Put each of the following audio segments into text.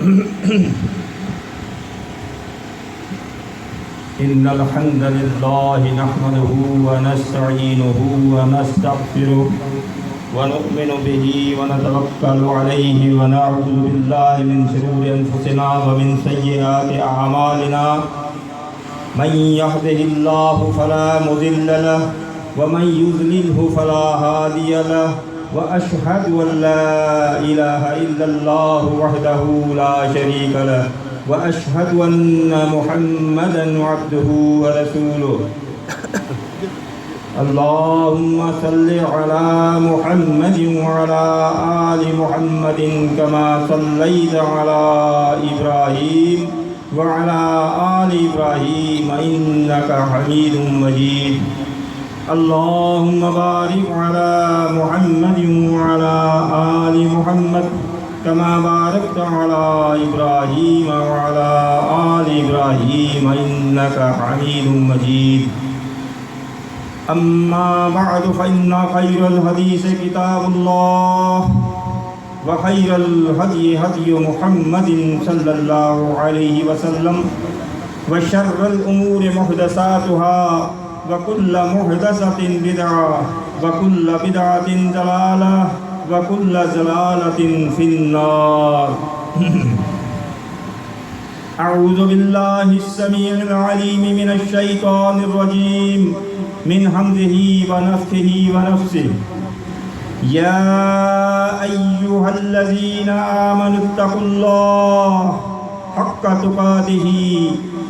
إن الحمد لله نحمده ونستعينه ونستغفره ونؤمن به ونتوكل عليه ونعوذ بالله من شرور أنفسنا ومن سيئات أعمالنا من يهده الله فلا مضل له ومن يضلله فلا هادي له وأشهد أن لا إله إلا الله وحده لا شريك له وأشهد أن محمدا عبده ورسوله اللهم صل على محمد وعلى آل محمد كما صليت على إبراهيم وعلى آل إبراهيم إنك حميد مجيد اللهم بارك على محمد وعلى آل محمد كما باركت على إبراهيم وعلى آل إبراهيم إنك حميد مجيد أما بعد فإن خير الحديث كتاب الله وخير الهدي هدي محمد صلى الله عليه وسلم وشر الأمور محدثاتها وكل محدثة بدعة وكل بدعة ضلالة وكل ضلالة في النار أعوذ بالله السميع العليم من الشيطان الرجيم من همزه ونفخه ونفسه يا أيها الذين آمنوا اتقوا الله حق تقاته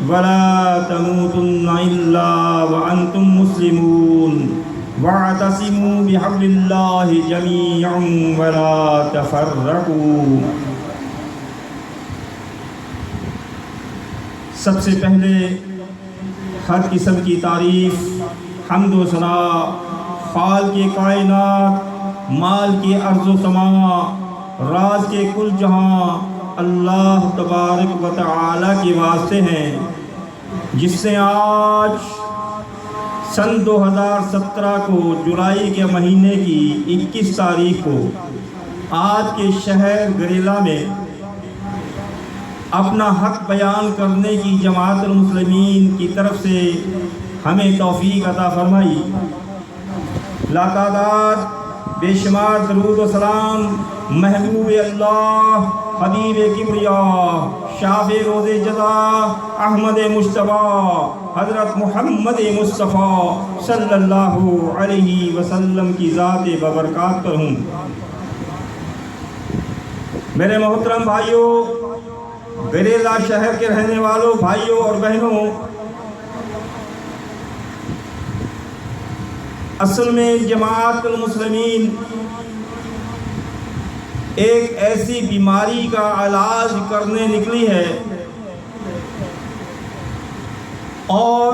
ولا تموتن إلا وأنتم مسلمون واعتصموا بحبل الله جميعا ولا تفرقوا. سب سے پہلے ہر قسم کی تعریف، حمد و ثنا خالق کے کائنات، مال کے ارض و سما، راز کے کل جہاں اللہ تبارک و تعالی کے واسطے ہیں، جس نے آج سن 2017 کو جولائی کے مہینے کی 21 تاریخ کو آج کے شہر گریلا میں اپنا حق بیان کرنے کی جماعت المسلمین کی طرف سے ہمیں توفیق عطا فرمائی. لاتعداد بے شمار درود و سلام محبوب اللہ، حبیب کبریا، شاف روز جزا، احمد مجتبیٰ، حضرت محمد مصطفیٰ صلی اللہ علیہ وسلم کی ذات ببرکات پر ہوں. میرے محترم بھائیوں، گریلا شہر کے رہنے والوں، بھائیوں اور بہنوں، اصل میں جماعت المسلمین ایک ایسی بیماری کا علاج کرنے نکلی ہے، اور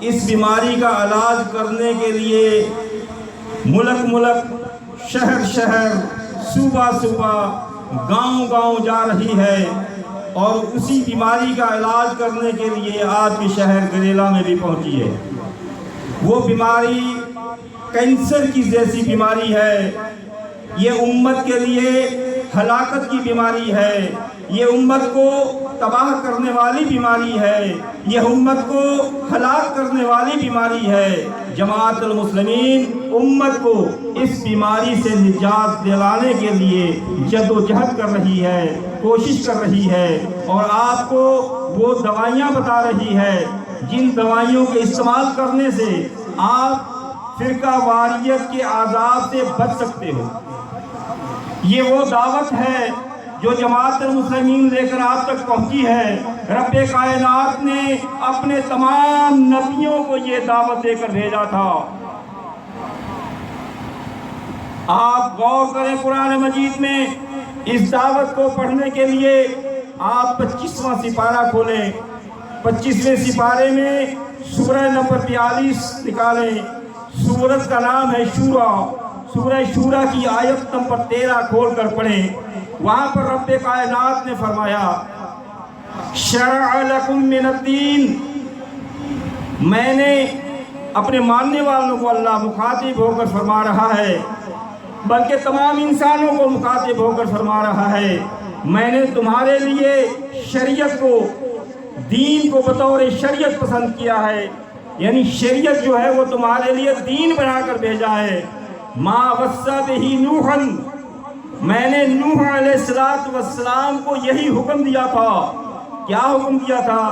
اس بیماری کا علاج کرنے کے لیے ملک ملک، شہر شہر، صوبہ صوبہ، گاؤں گاؤں جا رہی ہے، اور اسی بیماری کا علاج کرنے کے لیے آج کے شہر گریلا میں بھی پہنچی ہے. وہ بیماری کینسر کی جیسی بیماری ہے. یہ امت کے لیے ہلاکت کی بیماری ہے، یہ امت کو تباہ کرنے والی بیماری ہے، یہ امت کو ہلاک کرنے والی بیماری ہے. جماعت المسلمین امت کو اس بیماری سے نجات دلانے کے لیے جد و جہد کر رہی ہے، کوشش کر رہی ہے، اور آپ کو وہ دوائیاں بتا رہی ہے جن دوائیوں کے استعمال کرنے سے آپ فرقہ واریت کے عذاب سے بچ سکتے ہو. یہ وہ دعوت ہے جو جماعت المسلمین لے کر آپ تک پہنچی ہے. رب کائنات نے اپنے تمام نبیوں کو یہ دعوت دے کر بھیجا تھا. آپ غور کریں قرآن مجید میں اس دعوت کو پڑھنے کے لیے آپ 25واں سپارہ کھولیں. 25ویں سپارے میں سورہ نمبر 42 نکالیں. سورت کا نام ہے شورا. سورہ شورا کی آیت نمبر 13 کھول کر پڑھیں. وہاں پر رب کائنات نے فرمایا شرع لکم من الدین. میں نے اپنے ماننے والوں کو اللہ مخاطب ہو کر فرما رہا ہے، بلکہ تمام انسانوں کو مخاطب ہو کر فرما رہا ہے، میں نے تمہارے لیے شریعت کو، دین کو بطور شریعت پسند کیا ہے، یعنی شریعت جو ہے وہ تمہارے لیے دین بنا کر بھیجا ہے۔ ما وصّى بہ نوحا، میں نے نوح علیہ السلام کو یہی حکم دیا تھا۔ کیا حکم دیا تھا؟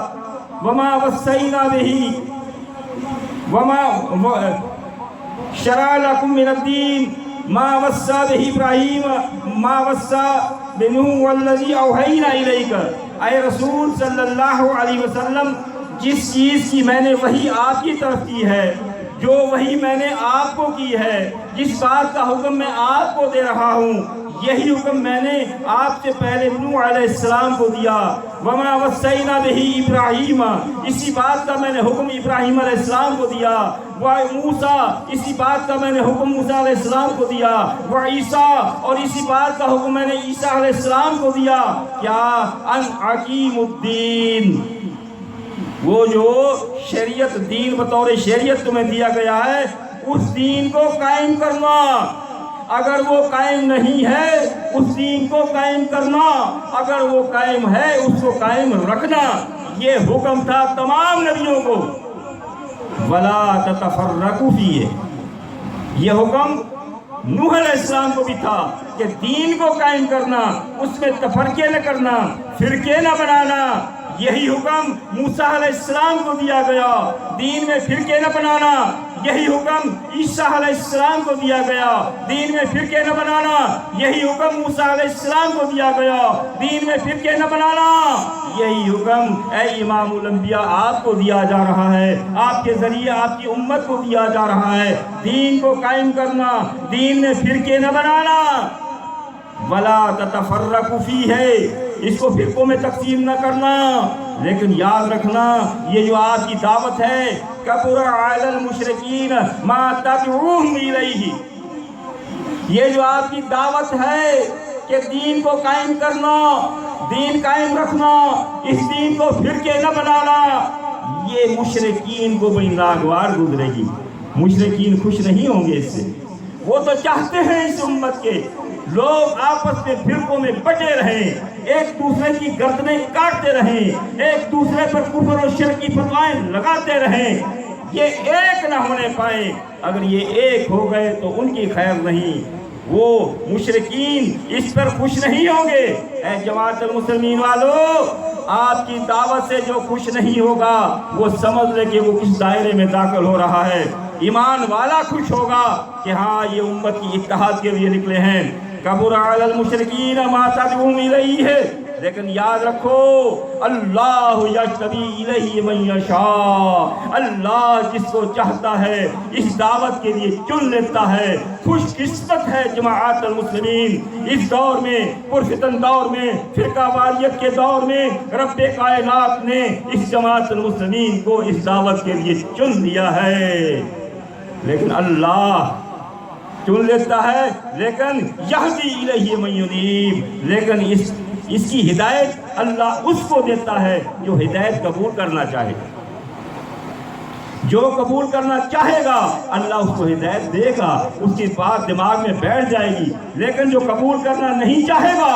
وما وصینا بہ وما شرع لکم من الدین ما وصّى بہ ابراہیم ما وصّى بنوح والذی اوحینا الیک۔ اے رسول صلی اللہ علیہ وسلم، جس چیز کی میں نے وحی آپ کی طرف کی ہے، جو وحی میں نے آپ کو کی ہے، جس بات کا حکم میں آپ کو دے رہا ہوں، یہی حکم میں نے آپ سے پہلے نوح علیہ السلام کو دیا۔ وما وصینا بہ ابراہیم، اسی بات کا میں نے حکم ابراہیم علیہ السلام کو دیا۔ موسیٰ، اسی بات کا میں نے حکم موسیٰ علیہ السلام کو دیا۔ عیسیٰ، اور اسی بات کا حکم میں نے عیسیٰ علیہ السلام کو دیا۔ کیا؟ ان اقیم الدین، وہ جو شریعت، دین بطور شریعت تمہیں دیا گیا ہے، اس دین کو قائم کرنا۔ اگر وہ قائم نہیں ہے، اس دین کو قائم کرنا، اگر وہ قائم ہے، اس کو قائم رکھنا۔ یہ حکم تھا تمام نبیوں کو۔ وَلَا تَتَفَرَّقُوا فِيهِ، یہ حکم نوح علیہ السلام کو بھی تھا کہ دین کو قائم کرنا، اس میں تفرقے نہ کرنا، فرقے نہ بنانا۔ یہی حکم موسیٰ علیہ السلام کو دیا گیا، دین میں فرقے نہ بنانا۔ یہی حکم عیسیٰ علیہ السلام کو دیا گیا، دین میں فرقے نہ بنانا۔ یہی حکم موسیٰ علیہ السلام کو دیا گیا، دین میں فرقے نہ بنانا۔ یہی حکم اے امام الانبیاء آپ کو دیا جا رہا ہے، آپ کے ذریعے آپ کی امت کو دیا جا رہا ہے۔ دین کو قائم کرنا، دین میں فرقے نہ بنانا۔ وَلَا تَتَفَرَّقُوا فِيهِ، اس کو فرقوں میں تقسیم نہ کرنا۔ لیکن یاد رکھنا، یہ جو آپ کی دعوت ہے، کَبُرَ عَلَى الْمُشْرِكِينَ مَا تَدْعُوهُمْ إِلَيْهِ، یہ جو آپ کی دعوت ہے کہ دین کو قائم کرنا، دین قائم رکھنا، اس دین کو فرقے نہ بنانا، یہ مشرکین کو بڑی ناگوار گزرے گی۔ مشرکین خوش نہیں ہوں گے اس سے۔ وہ تو چاہتے ہیں اس امت کے لوگ آپس میں فرقوں میں بٹے رہیں، ایک دوسرے کی گردنیں کاٹتے رہیں، ایک دوسرے پر کفر و شرک کی فتوائیں لگاتے رہیں، یہ ایک نہ ہونے پائیں۔ اگر یہ ایک ہو گئے تو ان کی خیر نہیں، وہ مشرکین اس پر خوش نہیں ہوں گے۔ اے جماعت المسلمین والو، آپ کی دعوت سے جو خوش نہیں ہوگا وہ سمجھ لے کہ وہ کس دائرے میں داخل ہو رہا ہے۔ ایمان والا خوش ہوگا کہ ہاں یہ امت کی اتحاد کے لیے نکلے ہیں۔ کبر علی المشرکین ما تدعوہم الیہ، لیکن یاد رکھو اللہ یجتبی الیہ من یشاء، اللہ جس کو چاہتا ہے اس دعوت کے لیے چن لیتا ہے۔ خوش قسمت ہے جماعت المسلمین، اس دور میں، پرفتن دور میں، فرقہ واریت کے دور میں رب کائنات نے اس جماعت المسلمین کو اس دعوت کے لیے چن لیا ہے۔ لیکن اللہ چن لیتا ہے، لیکن یہدی الیہ من ینیب، لیکن اس کی ہدایت اللہ اس کو دیتا ہے جو ہدایت قبول کرنا چاہے گا۔ جو قبول کرنا چاہے گا اللہ اس کو ہدایت دے گا، اس کی بات دماغ میں بیٹھ جائے گی۔ لیکن جو قبول کرنا نہیں چاہے گا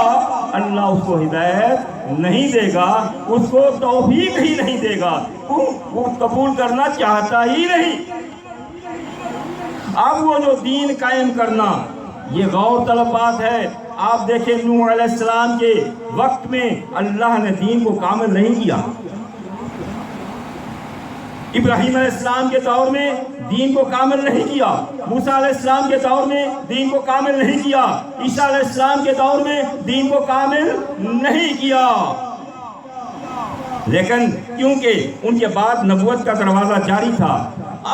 اللہ اس کو ہدایت نہیں دے گا، اس کو توفیق ہی نہیں دے گا، وہ قبول کرنا چاہتا ہی نہیں۔ اب وہ جو دین قائم کرنا، یہ غور طلب بات ہے۔ آپ دیکھیں نوح علیہ السلام کے وقت میں اللہ نے دین کو کامل نہیں کیا، ابراہیم علیہ السلام کے دور میں دین کو کامل نہیں کیا، موسیٰ علیہ السلام کے دور میں دین کو کامل نہیں کیا، عیسیٰ علیہ السلام کے دور میں دین کو کامل نہیں کیا۔ لیکن کیونکہ ان کے بعد نبوت کا دروازہ جاری تھا،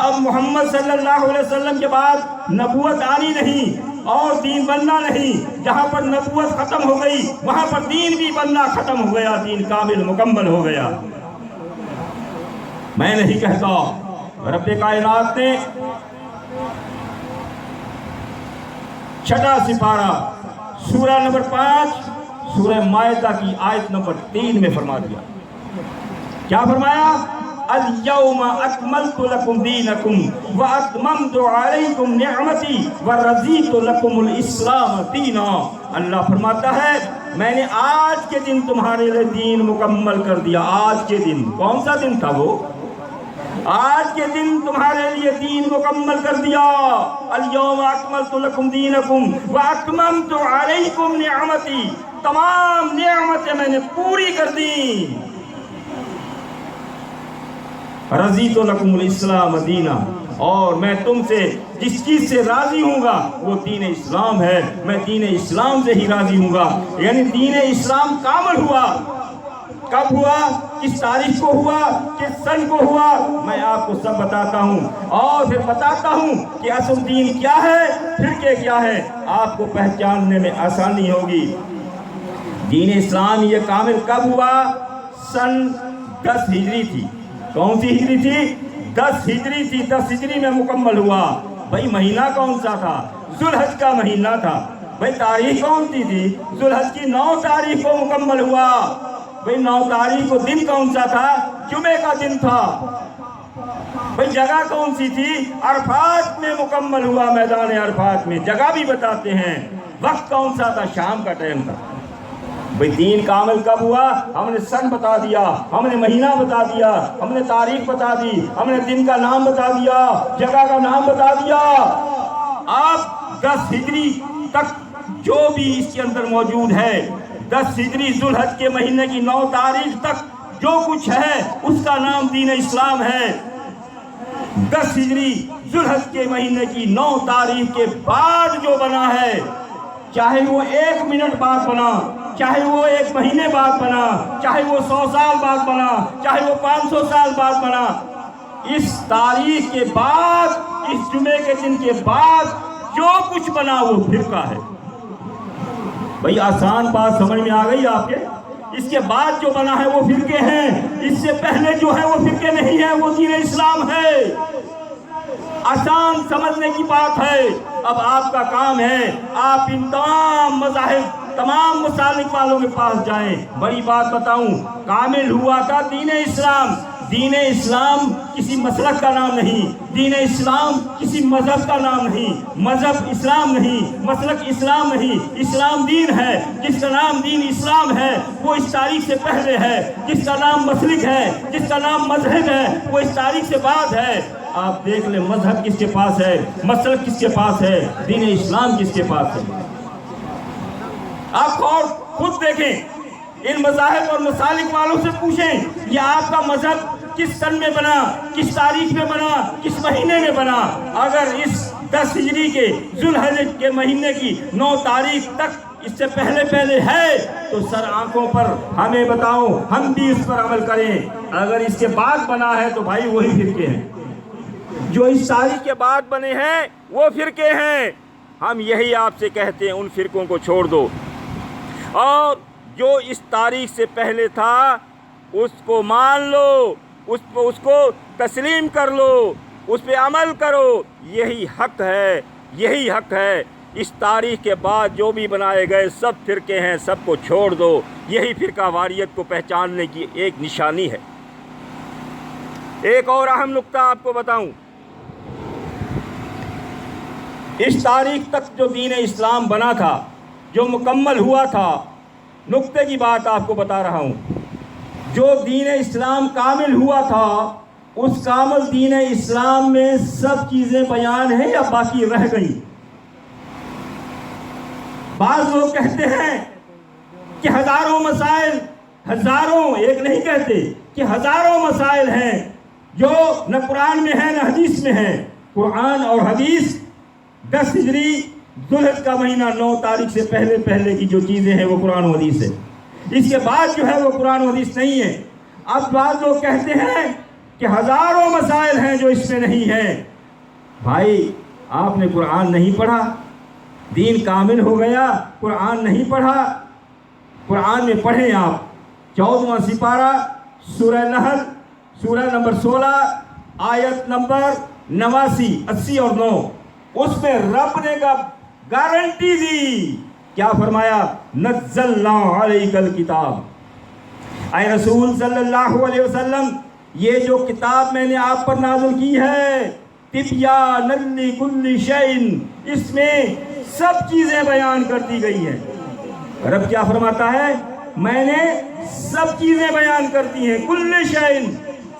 اب محمد صلی اللہ علیہ وسلم کے بعد نبوت آنی نہیں اور دین بننا نہیں۔ جہاں پر نبوت ختم ہو گئی وہاں پر دین بھی بننا ختم ہو گیا، دین کامل مکمل ہو گیا۔ میں نہیں کہتا، رب کائنات نے چھٹا سپارہ سورہ نمبر 5 سورہ مائدہ کی آیت نمبر 3 میں فرما دیا۔ کیا فرمایا؟ اليوم اکملت لکم دینکم واتممت علیکم نعمتی ورضیت لکم الاسلام دینا۔ اللہ فرماتا ہے میں نے آج کے دن تمہارے لیے دین مکمل کر دیا. آج کے دن کون سا دن تھا وہ؟ آج کے دن تمہارے لیے دین مکمل کر دیا. الیوم اکملت لکم دینکم واکممت علیکم نعمتی. تمام نعمتیں میں نے پوری کر دی. رضیت لکم الاسلام دینا. اور میں تم سے جس چیز سے راضی ہوں گا وہ دین اسلام ہے. میں دین اسلام سے ہی راضی ہوں گا. یعنی دین اسلام کامل ہوا. کب ہوا؟ کس تاریخ کو ہوا؟ کس سن کو ہوا؟ میں آپ کو سب بتاتا ہوں اور پھر بتاتا ہوں کہ اصل دین کیا ہے، فرقے کیا ہے. آپ کو پہچاننے میں آسانی ہوگی. دین اسلام یہ کامل کب ہوا؟ سن 10 ہجری تھی. کون سی ہجری تھی؟ 10 ہجری تھی. 10 ہجری میں مکمل ہوا. بھائی مہینہ کون سا تھا؟ ذوالحج کا مہینہ تھا. بھائی تاریخ کون سی تھی؟ ذوالحج کی 9 تاریخ کو مکمل ہوا. بھئی 9 تاریخ کو دن کون سا تھا؟ جمعے کا دن تھا. بھئی جگہ کون سی تھی؟ عرفات میں مکمل ہوا. میدان عرفات میں. جگہ بھی بتاتے ہیں. وقت کون سا تھا؟ شام کا ٹائم تھا. بھئی دین کامل کب ہوا؟ ہم نے سن بتا دیا، ہم نے مہینہ بتا دیا، ہم نے تاریخ بتا دی، ہم نے دن کا نام بتا دیا، جگہ کا نام بتا دیا. آپ 10 ہجری تک جو بھی اس کے اندر موجود ہے، 10 ہجری ذوالحج کے مہینے کی 9 تاریخ تک جو کچھ ہے اس کا نام دین اسلام ہے. 10 ہجری ذوالحج کے مہینے کی 9 تاریخ کے بعد جو بنا ہے، چاہے وہ 1 منٹ بعد بنا، چاہے وہ 1 مہینے بعد بنا، چاہے وہ 100 سال بعد بنا، چاہے وہ 500 سال بعد بنا، اس تاریخ کے بعد، اس جمعے کے دن کے بعد جو کچھ بنا وہ فرقہ ہے. بھئی آسان بات سمجھ میں آ گئی آپ کے؟ اس کے بعد جو بنا ہے وہ فرقے ہیں. اس سے پہلے جو ہے وہ فرقے نہیں ہیں، وہ دین اسلام ہے. آسان سمجھنے کی بات ہے. اب آپ کا کام ہے آپ ان تمام مذاہب، تمام مسالک والوں کے پاس جائیں. بڑی بات بتاؤں، کامل ہوا تھا دین اسلام. دین اسلام کسی مسلک کا نام نہیں. دین اسلام کسی مذہب کا نام نہیں. مذہب اسلام نہیں، مسلک اسلام نہیں. اسلام دین ہے. جس کا نام دین اسلام ہے وہ اس تاریخ سے پہلے ہے. جس کا نام مسلک ہے، جس کا نام مذہب ہے، وہ اس تاریخ سے بعد ہے. آپ دیکھ لیں مذہب کس کے پاس ہے، مسلک کس کے پاس ہے، دین اسلام کس کے پاس ہے. آپ خود دیکھیں، ان مذاہب اور مسالک والوں سے پوچھیں یہ آپ کا مذہب کس سن میں بنا، کس تاریخ میں بنا، کس مہینے میں بنا. اگر اس 10 ہجری کے ذوالحج کے مہینے کی 9 تاریخ تک اس سے پہلے ہے تو سر آنکھوں پر ہمیں بتاؤ، ہم بھی اس پر عمل کریں. اگر اس کے بعد بنا ہے تو بھائی وہی فرقے ہیں. جو اس تاریخ کے بعد بنے ہیں وہ فرقے ہیں. ہم یہی آپ سے کہتے ہیں ان فرقوں کو چھوڑ دو اور جو اس تاریخ سے پہلے تھا اس کو مان لو، اس کو تسلیم کر لو، اس پہ عمل کرو. یہی حق ہے، یہی حق ہے. اس تاریخ کے بعد جو بھی بنائے گئے سب فرقے ہیں، سب کو چھوڑ دو. یہی فرقہ واریت کو پہچاننے کی ایک نشانی ہے. ایک اور اہم نقطہ آپ کو بتاؤں، اس تاریخ تک جو دین اسلام بنا تھا، جو مکمل ہوا تھا، نقطے کی بات آپ کو بتا رہا ہوں. جو دین اسلام کامل ہوا تھا اس کامل دین اسلام میں سب چیزیں بیان ہیں یا باقی رہ گئی؟ بعض لوگ کہتے ہیں کہ ہزاروں مسائل، ہزاروں، ایک نہیں کہتے کہ ہزاروں مسائل ہیں جو نہ قرآن میں ہیں نہ حدیث میں ہیں. قرآن اور حدیث 10 ہجری ذوالحج کا مہینہ 9 تاریخ سے پہلے کی جو چیزیں ہیں وہ قرآن و حدیث ہے. اس کے بعد جو ہے وہ قرآن و حدیث نہیں ہے. اب بعض لوگ کہتے ہیں کہ ہزاروں مسائل ہیں جو اس میں نہیں ہیں. بھائی آپ نے قرآن نہیں پڑھا، دین کامل ہو گیا. قرآن نہیں پڑھا، قرآن میں پڑھیں آپ 14واں سپارہ سورہ نحل، سورہ نمبر 16 آیت نمبر 89، 80 اور 9. اس میں رب نے گارنٹی دی. کیا فرمایا؟ نزلنا علیک الکتاب. اے رسول صلی اللہ علیہ وسلم، یہ جو کتاب میں نے آپ پر نازل کی ہے، تبیانا لکل شیء، اس میں سب چیزیں بیان کر دی گئی ہیں. رب کیا فرماتا ہے؟ میں نے سب چیزیں بیان کرتی ہیں، کل شیء،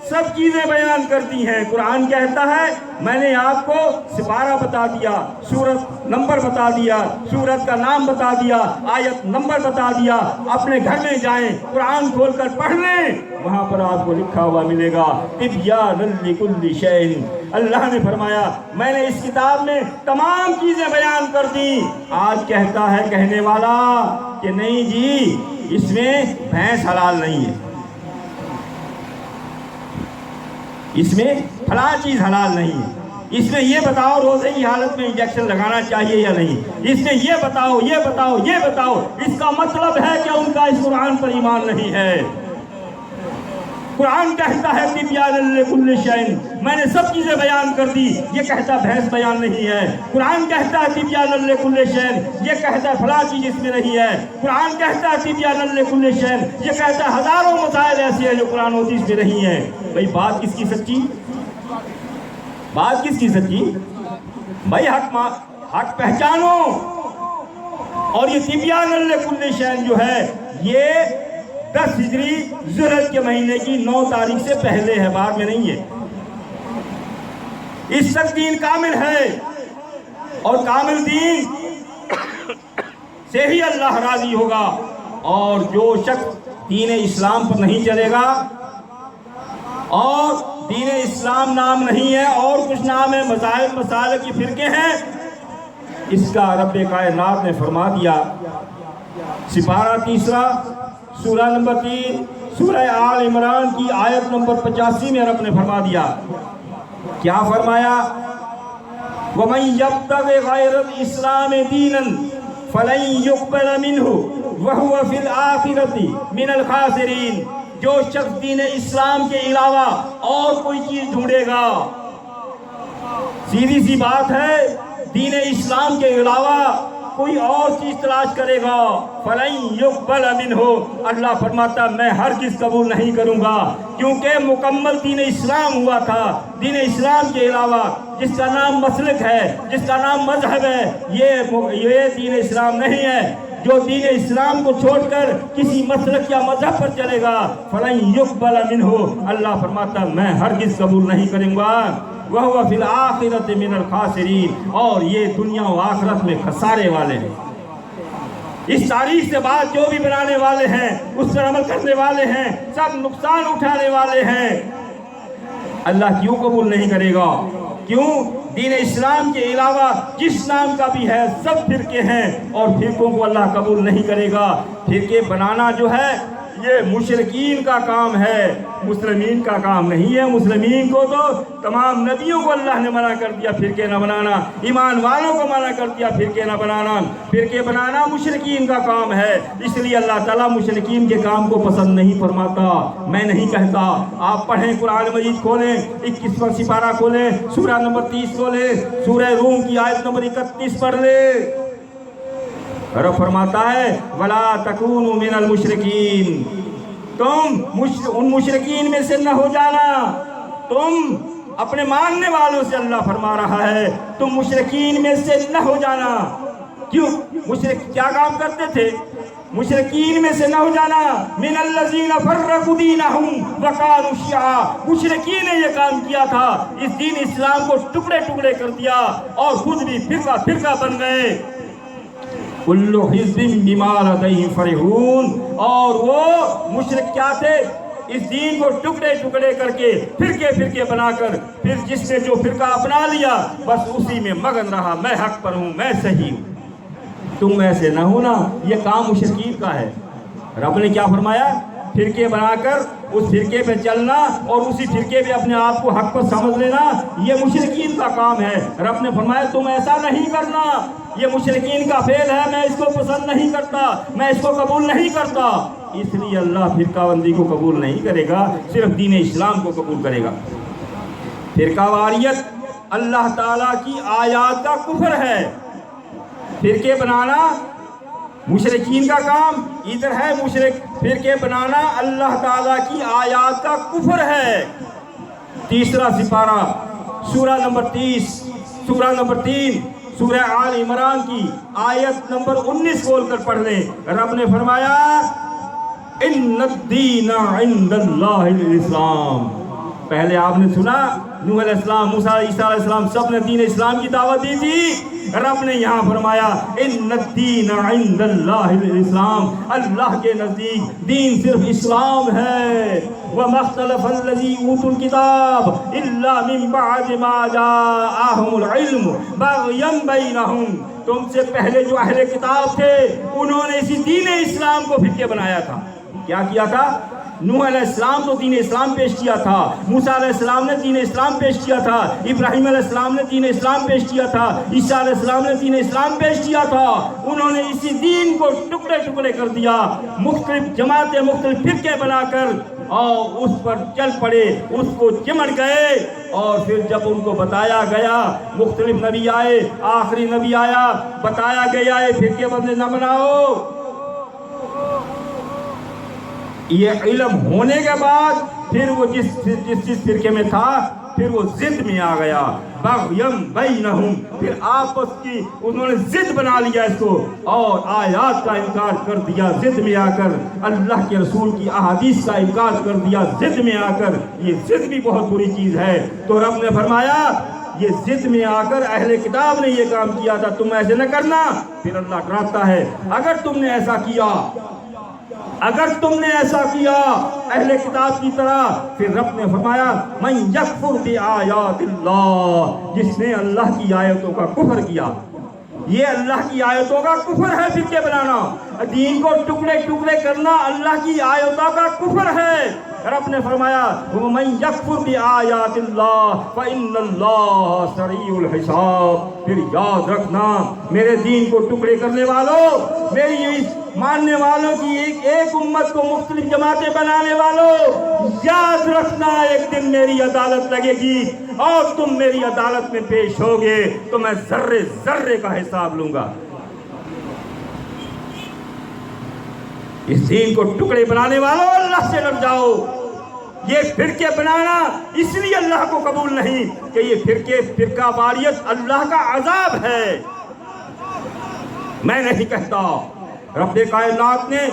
سب چیزیں بیان کرتی ہیں۔ قرآن کہتا ہے میں نے آپ کو سپارہ بتا دیا، سورت نمبر بتا دیا، سورت کا نام بتا دیا، آیت نمبر بتا دیا۔ اپنے گھر میں جائیں، قرآن کھول کر پڑھ لیں، وہاں پر آپ کو لکھا ہوا ملے گا تبیانا لکل شیء۔ اللہ نے فرمایا میں نے اس کتاب میں تمام چیزیں بیان کر دی۔ آج کہتا ہے کہنے والا کہ نہیں جی اس میں بھینس حلال نہیں ہے، اس میں فلاں چیز حلال نہیں ہے، اس میں یہ بتاؤ روزے کی حالت میں انجیکشن لگانا چاہیے یا نہیں، اس میں یہ بتاؤ یہ بتاؤ یہ بتاؤ۔ اس کا مطلب ہے کہ ان کا اس قرآن پر ایمان نہیں ہے۔ قرآن کہتا ہے تبیانا لکل شیء، میں نے سب چیزیں بیان کر دی، یہ کہتا بھینس بیان نہیں ہے۔ قرآن کہتا ہے تبیانا لکل شیء، یہ کہتا ہے فلاں چیز اس میں نہیں ہے۔ قرآن کہتا ہے تبیانا لکل شیء، یہ کہتا ہے ہزاروں مسائل ایسے ہیں جو قرآن و حدیث میں نہیں ہیں۔ بھائی بات کس کی سچی؟ بات کس کی سچی؟ بھائی حق پہچانو۔ اور یہ تبیانا لکل شیء جو ہے یہ 10 ہجری ذوالحج کے مہینے کی 9 تاریخ سے پہلے ہے، بعد میں نہیں ہے۔ اس تک دین کامل ہے، اور کامل دین سے ہی اللہ راضی ہوگا۔ اور جو شخص دین اسلام پر نہیں چلے گا، اور دین اسلام نام نہیں ہے اور کچھ نام ہے، مذاہب مسالک کی فرقے ہیں، اس کا رب کائنات نے فرما دیا۔ سپارہ 3 سورہ نمبر 3 سورہ آل عمران کی آیت نمبر 85 میں رب نے فرما دیا، کیا فرمایا؟ وَمَن يَبْتَغِ غَيْرَ الْإِسْلَامِ دِينًا فَلَن يُقْبَلَ مِنْهُ وَهُوَ فِي الْآخِرَةِ مِنَ الْخَاسِرِينَ۔ جو شخص دین اسلام کے علاوہ اور کوئی چیز ڈھونڈے گا، سیدھی سی بات ہے، دین اسلام کے علاوہ کوئی اور چیز تلاش کرے گا، فَلَن يُقْبَلَ مِنْهُ، اللہ فرماتا میں ہرگز قبول نہیں کروں گا، کیونکہ مکمل دین اسلام ہوا تھا۔ دین اسلام کے علاوہ جس کا نام مسلک ہے، جس کا نام مذہب ہے، یہ دین اسلام نہیں ہے۔ جو دین اسلام کو چھوڑ کر کسی مسلک یا مذہب پر چلے گا، فَلَن يُقْبَلَ مِنْهُ، اللہ فرماتا میں ہرگز قبول نہیں کروں گا، وَهُوَ فِي الْآخِرَةِ مِنَ الْخَاسِرِينَ، اور یہ دنیا و آخرت میں خسارے والے ہیں۔ اس تاریخ سے بعد جو بھی بنانے والے ہیں، اس پر عمل کرنے والے ہیں، سب نقصان اٹھانے والے ہیں۔ اللہ کیوں قبول نہیں کرے گا؟ کیوں؟ دین اسلام کے علاوہ جس نام کا بھی ہے سب فرقے ہیں، اور فرقوں کو اللہ قبول نہیں کرے گا۔ فرقے بنانا جو ہے یہ مشرکین کا کام ہے، مسلمین کا کام نہیں ہے۔ مسلمین کو تو تمام نبیوں کو اللہ نے منع کر دیا فرقے نہ بنانا، ایمان والوں کو منع کر دیا فرقے نہ بنانا۔ فرقے بنانا مشرکین کا کام ہے، اس لیے اللہ تعالیٰ مشرکین کے کام کو پسند نہیں فرماتا۔ میں نہیں کہتا، آپ پڑھیں قرآن مجید کھولیں، 21واں سپارہ کھولیں، سورہ نمبر 30 کھولیں، سورہ روم کی آیت نمبر 31 پڑھ لیں۔ رب فرماتا ہے وَلَا تَكُونُوا مِنَ الْمُشْرِكِينَ، تم ان مشرکین میں سے نہ ہو جانا، تم اپنے ماننے والوں سے اللہ فرما رہا ہے تم مشرکین میں سے نہ ہو جانا۔ کیوں؟ مشرک کیا کام کرتے تھے؟ مشرکین میں سے نہ ہو جانا، من الذین فرقوا دینہم وکانوا شیعا، مشرکین نے یہ کام کیا تھا، اس دین اسلام کو ٹکڑے ٹکڑے کر دیا اور خود بھی فرقہ فرقہ بن گئے۔ کل حزب بما لدیہم فرحون، اور وہ مشرک کیا تھے؟ اس دین کو ٹکڑے ٹکڑے کر کے فرقے فرقے بنا کر پھر جس نے جو فرقہ اپنا لیا بس اسی میں مگن رہا، میں حق پر ہوں، میں صحیح ہوں۔ تم ایسے نہ ہونا، یہ کام مشرکین کا ہے۔ رب نے کیا فرمایا؟ فرقے بنا کر اس فرقے پہ چلنا اور اسی فرقے پہ اپنے آپ کو حق پر سمجھ لینا، یہ مشرکین کا کام ہے۔ رب نے فرمایا تم ایسا نہیں کرنا، یہ مشرکین کا فعل ہے، میں اس کو پسند نہیں کرتا، میں اس کو قبول نہیں کرتا۔ اس لیے اللہ فرقہ بندی کو قبول نہیں کرے گا، صرف دین اسلام کو قبول کرے گا۔ فرقہ واریت اللہ تعالیٰ کی آیات کا کفر ہے۔ فرقے بنانا مشرکین کا کام، ادھر ہے مشرک فرقے بنانا اللہ تعالیٰ کی آیات کا کفر ہے۔ تیسرا سپارہ سورہ نمبر 30 سورہ نمبر 3 سورہ آل عمران کی آیت نمبر 19 کھول کر پڑھ لیں. رب نے فرمایا ان الدین عند اللہ الاسلام. پہلے آپ نے سنا نوح علیہ السلام، موسیٰ، عیسیٰ علیہ السلام سب نے دین اسلام کی دعوت دی تھی. رب نے یہاں فرمایا ان الدین عند اللہ الاسلام، اللہ کے نزدیک دین صرف اسلام ہے. وما اختلف الذین اوتوا الکتاب الا من بعد ما جاءهم العلم بغیا بینہم. تم سے پہلے جو اہل کتاب تھے انہوں نے اسی دین اسلام کو فرقے بنایا تھا. کیا کیا تھا؟ نوح علیہ السلام تو دین اسلام پیش کیا تھا، موسیٰ علیہ السلام نے دین اسلام پیش کیا تھا، ابراہیم علیہ السلام نے دین اسلام پیش کیا تھا، عیسیٰ علیہ السلام نے دین اسلام پیش کیا تھا. انہوں نے اسی دین کو ٹکڑے ٹکڑے کر دیا، مختلف جماعتیں، مختلف فرقے بنا کر اور اس پر چل پڑے، اس کو چمٹ گئے. اور پھر جب ان کو بتایا گیا، مختلف نبی آئے، آخری نبی آیا، بتایا گیا ہے فرقے بندے نہ بناؤ. یہ علم ہونے کے بعد پھر وہ جس فرقے میں تھا پھر وہ ضد میں آ گیا. بغیم بینہم، پھر آپس کی انہوں نے ضد بنا لیا اس کو اور آیات کا انکار کر دیا. ضد میں آ کر اللہ کے رسول کی احادیث کا انکار کر دیا. ضد میں آ کر، یہ ضد بھی بہت بری چیز ہے. تو رب نے فرمایا یہ ضد میں آ کر اہل کتاب نے یہ کام کیا تھا، تم ایسے نہ کرنا. پھر اللہ ڈراتا ہے اگر تم نے ایسا کیا، اگر تم نے ایسا کیا اہل کتاب کی طرح، پھر رب نے فرمایا من یکفر بآیات اللہ، جس نے اللہ کی آیتوں کا کفر کیا. یہ اللہ کی آیتوں کا کفر ہے. فرقے بنانا، دین کو ٹکڑے ٹکڑے کرنا اللہ کی آیتوں کا کفر ہے. رب نے فرمایا ومن یکفر بآیات اللہ فإن اللہ سریع الحساب. پھر یاد رکھنا میرے دین کو ٹکڑے کرنے والوں، میری ماننے والوں کی ایک امت کو مختلف جماعتیں بنانے والوں، یاد رکھنا ایک دن میری عدالت لگے گی اور تم میری عدالت میں پیش ہوگے تو میں ذرے ذرے کا حساب لوں گا. اس دین کو ٹکڑے بنانے والوں اللہ سے ڈر جاؤ. یہ فرقے بنانا اس لیے اللہ کو قبول نہیں کہ یہ فرقہ واریت اللہ کا عذاب ہے. میں نہیں کہتا. رب کائنات نے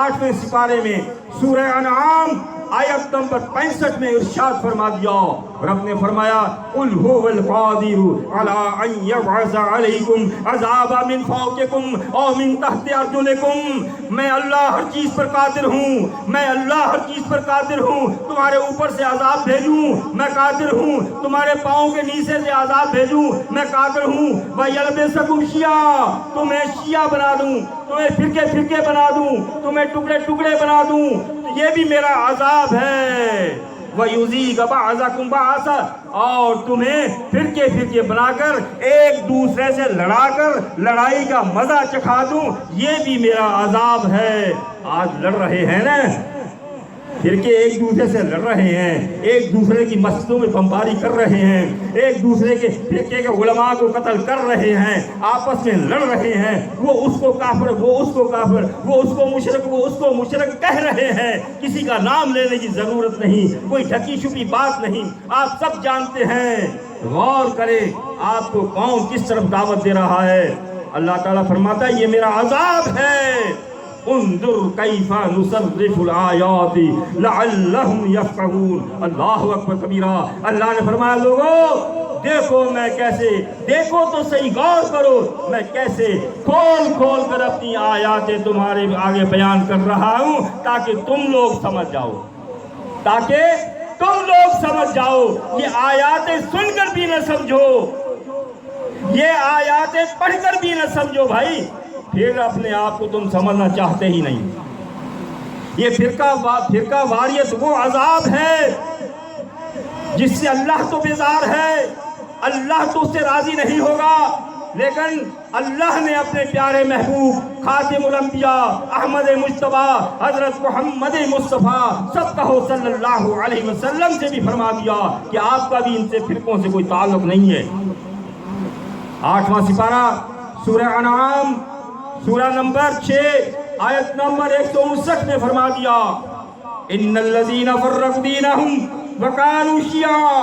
8ویں سپارے میں سورہ انعام آیت نمبر 65 میں ارشاد فرما دیا. رب نے فرمایا قل هو القادر على ان يبعث عليكم عذابا من فوقكم او من تحت ارجلكم. میں اللہ ہر چیز پر قادر ہوں، میں اللہ ہر چیز پر قادر ہوں. تمہارے اوپر سے عذاب بھیجوں میں قادر ہوں، تمہارے پاؤں کے نیچے سے عذاب بھیجوں میں قادر ہوں. وَيَلْبِسَكُمْ شِيَعًا، تمہیں شیعہ بنا دوں، تمہیں فرقے فرقے بنا دوں، تمہیں ٹکڑے ٹکڑے بنا دوں. یہ بھی میرا عذاب ہے. وَيُذِيقَ بَعْضَكُمْ بَعْضًا، اور تمہیں فرقے فرقے بنا کر ایک دوسرے سے لڑا کر لڑائی کا مزہ چکھا دوں. یہ بھی میرا عذاب ہے. آج لڑ رہے ہیں نا فرقے، ایک دوسرے سے لڑ رہے ہیں، ایک دوسرے کی مسجدوں میں بمباری کر رہے ہیں، ایک دوسرے کے فرقے کے علماء کو قتل کر رہے ہیں، آپس میں لڑ رہے ہیں. وہ اس کو کافر، وہ اس کو کافر، وہ اس کو مشرک، وہ اس کو مشرک کہہ رہے ہیں. کسی کا نام لینے کی ضرورت نہیں، کوئی ڈھکی چھپی بات نہیں. آپ سب جانتے ہیں. غور کریں آپ کو کون کس طرف دعوت دے رہا ہے. اللہ تعالیٰ فرماتا ہے یہ میرا عذاب ہے. انظر کیف نصرف الآیات لعلہم یفقہون. اللہ اکبر کبیرہ. اللہ نے فرمایا لوگو دیکھو میں کیسے، دیکھو تو صحیح غور کرو میں کیسے کھول کھول کر اپنی آیاتیں تمہارے آگے بیان کر رہا ہوں تاکہ تم لوگ سمجھ جاؤ، تاکہ تم لوگ سمجھ جاؤ. یہ آیاتیں سن کر بھی نہ سمجھو، یہ آیاتیں پڑھ کر بھی نہ سمجھو بھائی، پھر اپنے آپ کو تم سمجھنا چاہتے ہی نہیں. یہ فرقہ واریت وہ عذاب ہے جس سے اللہ تو بیزار ہے، اللہ تو اس سے راضی نہیں ہوگا. لیکن اللہ نے اپنے پیارے محبوب خاتم الانبیاء احمد مجتبیٰ حضرت محمد مصطفیٰ سب کہو صلی اللہ علیہ وسلم سے بھی فرما دیا کہ آپ کا بھی ان سے فرقوں سے کوئی تعلق نہیں ہے. 8واں سپارہ سورہ انعام سورہ نمبر 6 آیت نمبر 159 میں فرما دیا ان الذین فرقوا دینہم وکانوا شیعا.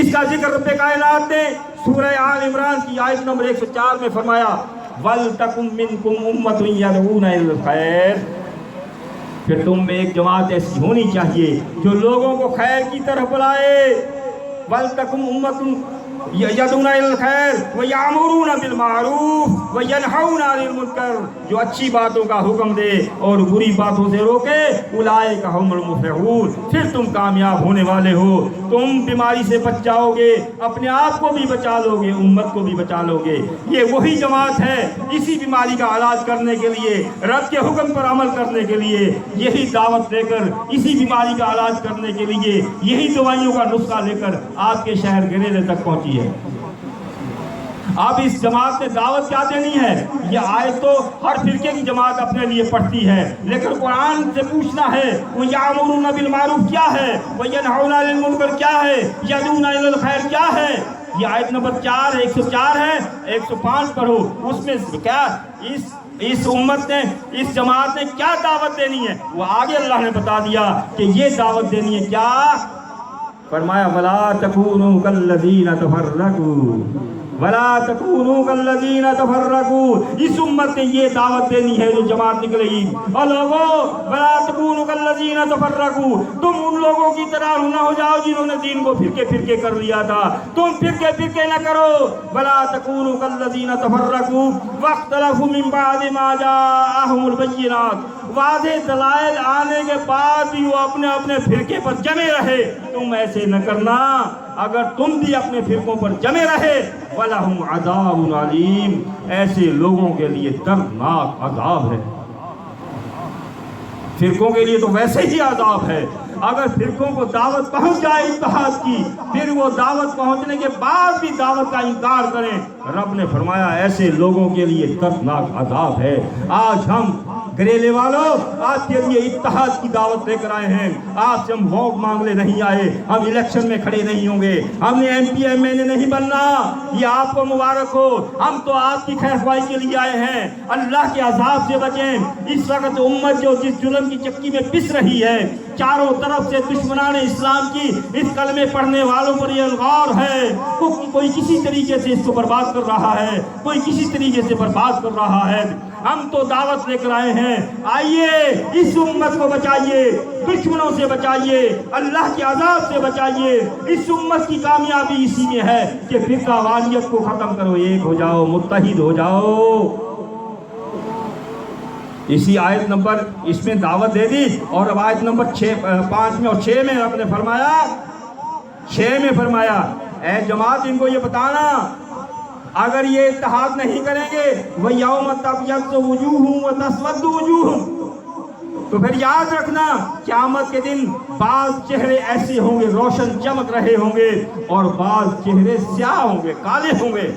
اس کا ذکر رب کائنات نے سورہ آل عمران کی آیت نمبر 104 میں فرمایا وَلْتَكُمْ مِنْكُمْ أُمَّةٌ يَدْعُونَ إِلَى الْخَيْرِ، پھر تم میں ایک جماعت ایسی ہونی چاہیے جو لوگوں کو خیر کی طرف بلائے. وَلْتَكُمْ أُمَّةٌ يَدْعُونَ إِلَى الْخَيْرِ وَيَأْمُرُونَ بِالْمَعْرُوفِ وَيَنْهَوْنَ عَنِ الْمُنكَرِ، جو اچھی باتوں کا حکم دے اور بری باتوں سے روکے. اولئک هم المفلحون، پھر تم کامیاب ہونے والے ہو. تم بیماری سے بچ جاؤ گے، اپنے آپ کو بھی بچا لو گے، امت کو بھی بچا لو گے. یہ وہی جماعت ہے اسی بیماری کا علاج کرنے کے لیے، رب کے حکم پر عمل کرنے کے لیے، یہی دعوت لے کر اسی بیماری کا علاج کرنے کے لیے، یہی دوائیوں کا نسخہ لے کر آپ کے شہر گریلے تک پہنچی ہے. اب اس جماعت نے دعوت کیا دینی ہے؟ یہ آیت تو ہر فرقے کی جماعت اپنے لیے پڑھتی ہے، لیکن قرآن سے پوچھنا ہے وَيَأْمُرُونَ بِالْمَعْرُوفِ کیا ہے، وَيَنْهَوْنَ عَنِ الْمُنكَرِ کیا ہے، يَدْعُونَ إِلَى الْخَيْرِ کیا ہے. یہ آیت نمبر 4 104 ہے. 105 پڑھو، اس میں کیا اس امت نے، اس جماعت نے کیا دعوت دینی ہے وہ آگے اللہ نے بتا دیا کہ یہ دعوت دینی ہے. کیا فرمایا؟ وَلَا تَكُونُوا كَالَّذِينَ تَفَرَّقُوا وَلَا تَكُونُوا كَالَّذِينَ تَفَرَّقُوا. اس امت نے یہ دعوت دینی ہے جو جماعت نکلے گی. اور لوگوں وَلَا تَكُونُوا كَالَّذِينَ تَفَرَّقُوا، تم ان لوگوں کی طرح نہ ہو جاؤ جنہوں نے دین کو فرقے فرقے کر لیا تھا. تم فرقے فرقے نہ کرو. وَلَا تَكُونُوا كَالَّذِينَ تَفَرَّقُوا وَاخْتَلَفُوا مِن بَعْدِ مَا جَاءَهُمُ الْبَيِّنَاتُ. واضح دلائل آنے کے بعد بھی وہ اپنے اپنے فرقے پر جمے رہے. تم ایسے نہ کرنا. اگر تم بھی اپنے فرقوں پر جمے رہے وَلَهُمْ عَذَابٌ عَلِيمٌ، ایسے لوگوں کے لیے دردناک عذاب ہے. فرقوں کے لیے تو ویسے ہی عذاب ہے. اگر فرقوں کو دعوت پہنچ جائے اتحاد کی، پھر وہ دعوت پہنچنے کے بعد بھی دعوت کا انکار کریں، رب نے فرمایا ایسے لوگوں کے لیے دردناک عذاب ہے. آج ہم گریلے والوں آپ کے لیے اتحاد کی دعوت لے کر آئے ہیں. آپ سے ہم ووٹ مانگنے نہیں آئے، ہم الیکشن میں کھڑے نہیں ہوں گے، ہم نے ایم پی ایم این اے نہیں بننا. یہ آپ کو مبارک ہو. ہم تو آپ کی خیر خواہی کے لیے آئے ہیں. اللہ کے عذاب سے بچیں. اس وقت امت جو جس ظلم کی چکی میں پس رہی ہے، چاروں طرف سے دشمنان اسلام کی اس کلمے پڑھنے والوں پر یہ الغار ہے. کوئی کسی طریقے سے اس کو برباد کر رہا ہے، کوئی کسی طریقے سے برباد کر رہا ہے. ہم تو دعوت لے کر آئے ہیں، آئیے اس امت کو بچائیے، دشمنوں سے بچائیے، اللہ کے عذاب سے بچائیے. اس امت کی کامیابی اسی میں ہے کہ فرقہ واریت کو ختم کرو، ایک ہو جاؤ، متحد ہو جاؤ. اسی آیت نمبر اس میں دعوت دے دی. اور اب آیت نمبر 5 میں اور 6 میں رب نے فرمایا، 6 میں فرمایا اے جماعت ان کو یہ بتانا اگر یہ اتحاد نہیں کریں گے وَيَوْمَ تَبْيَضُّ وُجُوهٌ وَتَسْوَدُّ وُجُوهٌ، تو پھر یاد رکھنا قیامت کے دن بعض چہرے ایسے ہوں گے روشن چمک رہے ہوں گے اور بعض چہرے سیاہ ہوں گے، کالے ہوں گے.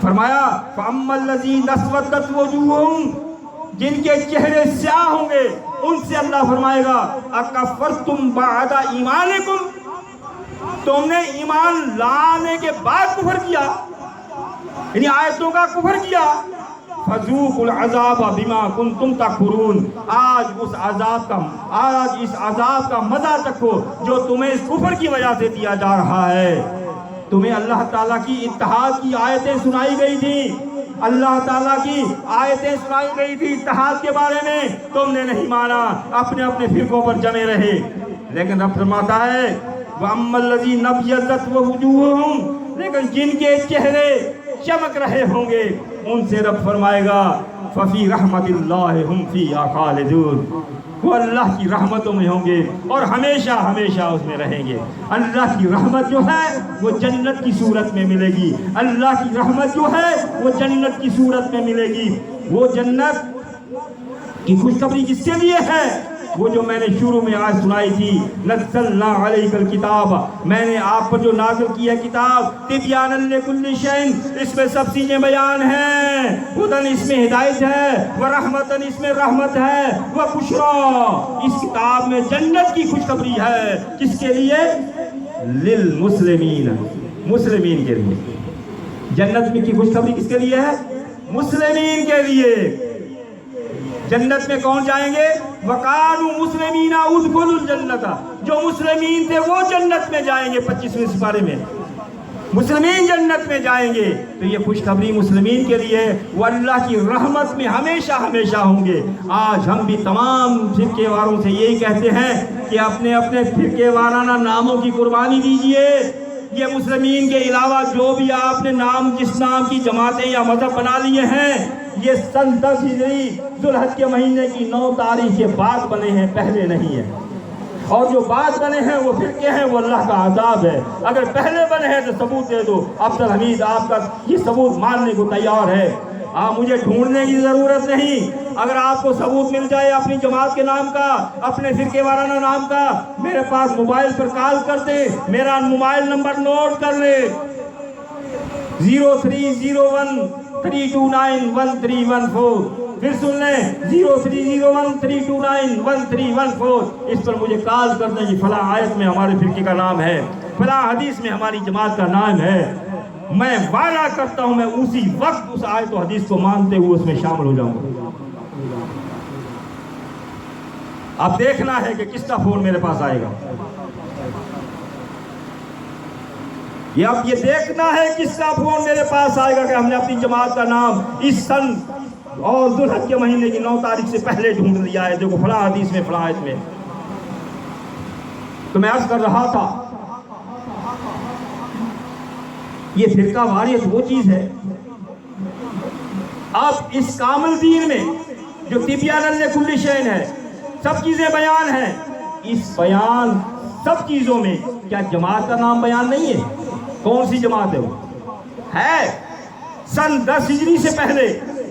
فرمایا فَأَمَّا الَّذِينَ اسْوَدَّتْ وُجُوهُهُمْ، جن کے چہرے سیاہ ہوں گے ان سے اللہ فرمائے گا اَكَفَرْتُمْ بَعْدَ ایمانکم، تم نے ایمان لانے کے بعد کفر کیا، یعنی آیتوں کا کفر کیا. فَذُوقُوا الْعَذَابَ بِمَا كُنْتُمْ تَكْفُرُونَ، آج اس عذاب کا مزہ چکھو جو تمہیں اس کفر کی وجہ سے دیا جا رہا ہے. تمہیں اللہ تعالیٰ کی اتحاد کی آیتیں سنائی گئی تھی، اللہ تعالیٰ کی آیتیں سنائی گئی تھی اتحاد کے بارے میں، تم نے نہیں مانا، اپنے اپنے فرقوں پر جمے رہے. لیکن رب فرماتا ہے وَأَمَّا الَّذِينَ ابْيَضَّتْ وُجُوهُهُمْ، لیکن جن کے چہرے چمک رہے ہوں گے ان سے رب فرمائے گا فَفِي رَحْمَةِ اللَّهِ هُمْ فِيهَا خَالِدُونَ، وہ اللہ کی رحمتوں میں ہوں گے اور ہمیشہ ہمیشہ اس میں رہیں گے. اللہ کی رحمت جو ہے وہ جنت کی صورت میں ملے گی. اللہ کی رحمت جو ہے وہ جنت کی صورت میں ملے گی. وہ جنت کی خوشخبری کس کے لیے ہے؟ وہ جو میں نے شروع میں آج سنائی تھی، نزلنا علیک الکتاب، میں نے آپ پر جو نازل کی ہے کتاب، تبیانا لکل شیء، اس میں سب چیزیں بیان ہیں، ہدن اس میں ہدایت ہے، ورحمتن اس میں رحمت ہے، وبشریٰ اس کتاب میں جنت کی خوشخبری ہے. کس کے لیے؟ للمسلمین، مسلمین کے لیے. جنت میں کی خوشخبری کس کے لیے ہے؟ مسلمین کے لیے. جنت میں کون جائیں گے؟ وَقَالُوا مُسْلِمِينَ اُدْخُلُوا الْجَنَّةَ، جو مسلمین تھے وہ جنت میں جائیں گے۔ 25ویں سپارے میں مسلمین جنت میں جائیں گے۔ تو یہ خوشخبری مسلمین کے لیے، وہ اللہ کی رحمت میں ہمیشہ ہمیشہ ہوں گے۔ آج ہم بھی تمام فرقے واروں سے یہی کہتے ہیں کہ اپنے اپنے فرقے وارانہ ناموں کی قربانی دیجئے۔ یہ مسلمین کے علاوہ جو بھی آپ نے نام، جس نام کی جماعتیں یا مذہب بنا لیے ہیں، یہ سن 10 ہجری ذوالحج کے مہینے کی 9 تاریخ کے بعد بنے ہیں، پہلے نہیں ہیں۔ اور جو بعد بنے ہیں وہ فرقے ہیں، وہ اللہ کا عذاب ہے۔ اگر پہلے بنے ہیں تو ثبوت دے دو۔ عبدالحمید آپ کا یہ ثبوت ماننے کو تیار ہے۔ آپ مجھے ڈھونڈنے کی ضرورت نہیں۔ اگر آپ کو ثبوت مل جائے اپنی جماعت کے نام کا، اپنے فرقے وارانہ نام کا، میرے پاس موبائل پر کال کر دیں۔ میرا موبائل نمبر نوٹ کر لیں، 030132911314۔ پھر سن لیں، 030132911314۔ اس پر مجھے کال کر دیں کہ فلاں آیت میں ہمارے فرقے کا نام ہے، فلاں حدیث میں ہماری جماعت کا نام ہے۔ میں وعدہ کرتا ہوں میں اسی وقت اس آیت و حدیث کو مانتے ہوئے اس میں شامل ہو جاؤں گا۔ اب دیکھنا ہے کہ کس کا فون میرے پاس آئے گا۔ اب یہ دیکھنا ہے کس کا فون میرے پاس آئے گا کہ ہم نے اپنی جماعت کا نام اس سن اور ذوالحج کے مہینے کی 9 تاریخ سے پہلے ڈھونڈ لیا ہے۔ دیکھو فلاں حدیث میں، فلاں آیت میں۔ تو میں عرض کر رہا تھا، یہ فرقہ واریت وہ چیز ہے، اب اس کامل دین میں جو تبیان لکل شیء ہے، سب چیزیں بیان ہیں۔ اس بیان سب چیزوں میں کیا جماعت کا نام بیان نہیں ہے؟ کون سی جماعت ہے وہ؟ ہے سن 10 ہجری سے پہلے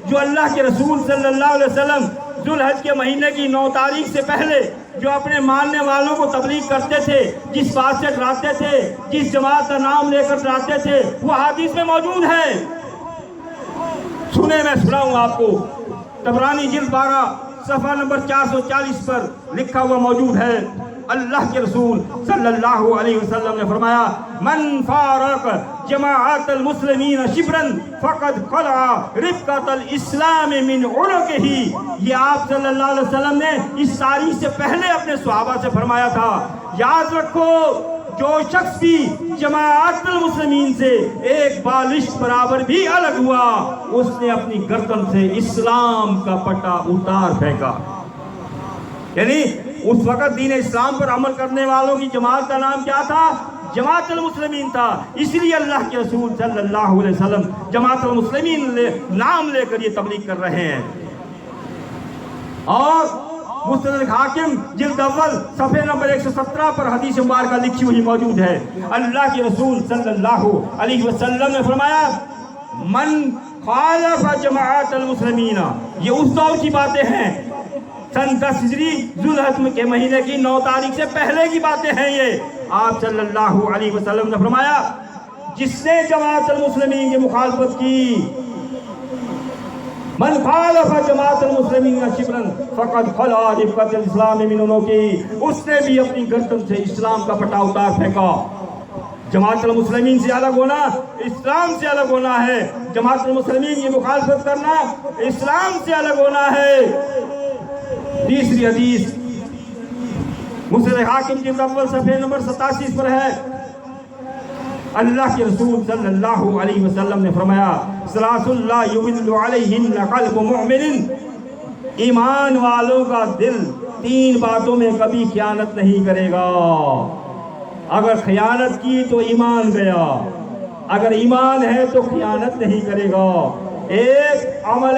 جو اللہ کے رسول صلی اللہ علیہ وسلم ذوالحج کے مہینے کی 9 تاریخ سے پہلے جو اپنے ماننے والوں کو تبلیغ کرتے تھے، جس بات سے ڈراتے تھے، جس جماعت کا نام لے کر ڈراتے تھے، وہ حدیث میں موجود ہے۔ سنیں، میں سناؤں آپ کو۔ طبرانی جلد 12 صفحہ نمبر 440 پر لکھا ہوا موجود ہے۔ اللہ کے رسول صلی اللہ علیہ وسلم نے فرمایا، من فارق جماعت المسلمین شبرا فقد خلع ربقۃ الاسلام من عنقہ۔ یہ آپ صلی اللہ علیہ وسلم نے اس تاریخ سے پہلے اپنے صحابہ سے فرمایا تھا، یاد رکھو جو شخص بھی جماعت المسلمین سے ایک بالشت برابر بھی الگ ہوا، اس نے اپنی گردن سے اسلام کا پٹا اتار پھینکا۔ یعنی اس وقت دین اسلام پر عمل کرنے والوں کی جماعت کا نام کیا تھا؟ جماعت المسلمین تھا۔ اس لیے اللہ کے رسول صلی اللہ علیہ وسلم جماعت المسلمین نام لے کر یہ تبلیغ کر رہے ہیں۔ اور مستدرک حاکم جلد اول صفحہ نمبر 117 پر حدیث مبارکہ لکھی ہوئی موجود ہے۔ اللہ کے رسول صلی اللہ علیہ وسلم نے فرمایا، من خالف جماعت المسلمین، یہ اس دور کی باتیں ہیں، سن 10 ہجری ذوالحج کے مہینے کی 9 تاریخ سے پہلے کی باتیں ہیں۔ یہ آپ صلی اللہ علیہ وسلم نے فرمایا، جس نے جماعت المسلمین کی مخالفت کی، من خالف جماعت المسلمین شبرا فقد خلع ربقۃ الاسلام من عنقہ، اس نے بھی اپنی گردن سے اسلام کا پٹا اتار پھینکا۔ جماعت المسلمین سے الگ ہونا اسلام سے الگ ہونا ہے، جماعت المسلمین کی مخالفت کرنا اسلام سے الگ ہونا ہے۔ تیسری حدیث مستدرک حاکم جلد اول صفحہ نمبر 87 پر ہے۔ اللہ کے رسول صلی اللہ علیہ وسلم نے فرمایا، ثلاث لا یضل علیہن قلب مؤمن، ایمان والوں کا دل 3 باتوں میں کبھی خیانت نہیں کرے گا۔ اگر خیانت کی تو ایمان گیا، اگر ایمان ہے تو خیانت نہیں کرے گا۔ ایک عمل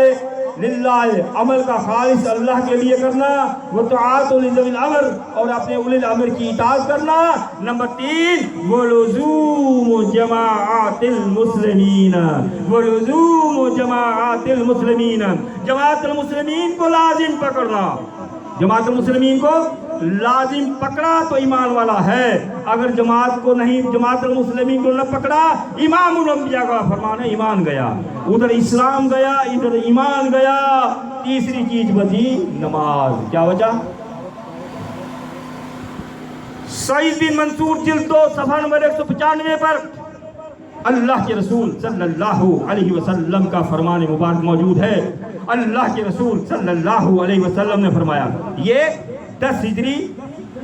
للہ، عمل کا خالص اللہ کے لیے کرنا، وطاعت لذوی الامر، اور اپنے اولی الامر کی اطاعت کرنا۔ نمبر 3 ولزوم جماعت المسلمین، ولزوم جماعت المسلمین، جماعت المسلمین کو لازم پکڑنا۔ جماعت المسلمین کو لازم پکڑا تو ایمان والا ہے، اگر جماعت کو نہیں، جماعت المسلمین کو نہ پکڑا، امام الانبیاء کا فرمان ہے ایمان گیا، ادھر اسلام گیا، ادھر ایمان گیا۔ تیسری چیز بچی نماز، کیا وجہ؟ سعید بن منصور جلد 2 صفحہ نمبر 195 پر اللہ کے رسول صلی اللہ علیہ وسلم کا فرمان مبارک موجود ہے، اللہ کے رسول صلی اللہ علیہ وسلم نے فرمایا، یہ 10 ہجری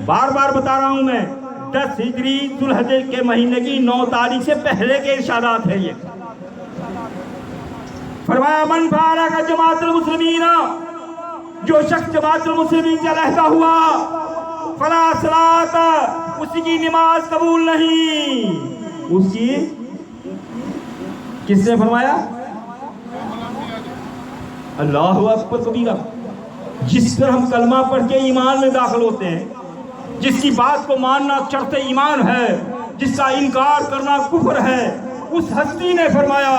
بار بار بتا رہا ہوں میں، 10 ہجری ذوالحجہ کے مہینے کی 9 تاریخ سے پہلے کے ارشادات ہیں یہ۔ فرمایا من فارق جماعت المسلمین، جو شخص جماعت المسلمین سے علیحدہ ہوا، فلا صلاۃ، اس کی نماز قبول نہیں۔ اس کی کس نے فرمایا؟ اللہ اکبر کبیرہ۔ جس پر ہم کلمہ پڑھ کے ایمان میں داخل ہوتے ہیں، جس کی بات کو ماننا شرط ایمان ہے، جس کا انکار کرنا کفر ہے، اس ہستی نے فرمایا